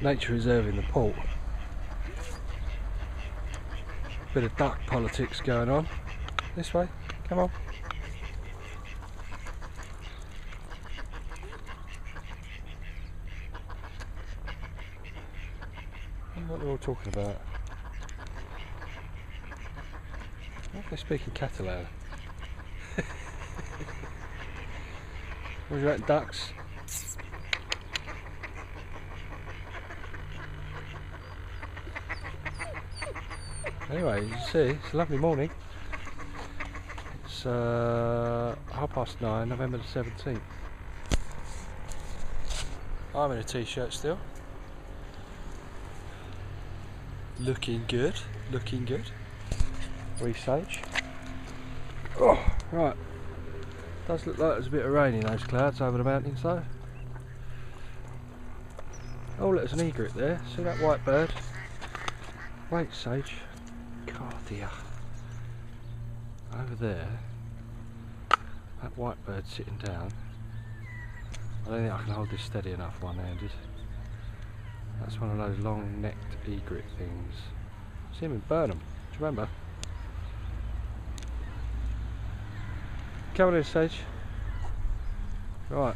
nature reserve in the port. Bit of duck politics going on. This way, come on. What they're all talking about. What are they speaking Catalan? What do you reckon, ducks? Anyway, you see, it's a lovely morning. It's 9:30, November the 17th. I'm in a t-shirt still. Looking good, looking good. Sage. Oh, right. Does look like there's a bit of rain in those clouds over the mountains though. Oh look, there's an egret there. See that white bird? Wait, Sage. God dear. Over there, that white bird sitting down. I don't think I can hold this steady enough one-handed. That's one of those long-necked egret things. See him in Burnham, do you remember? Come on in, Sage. Right.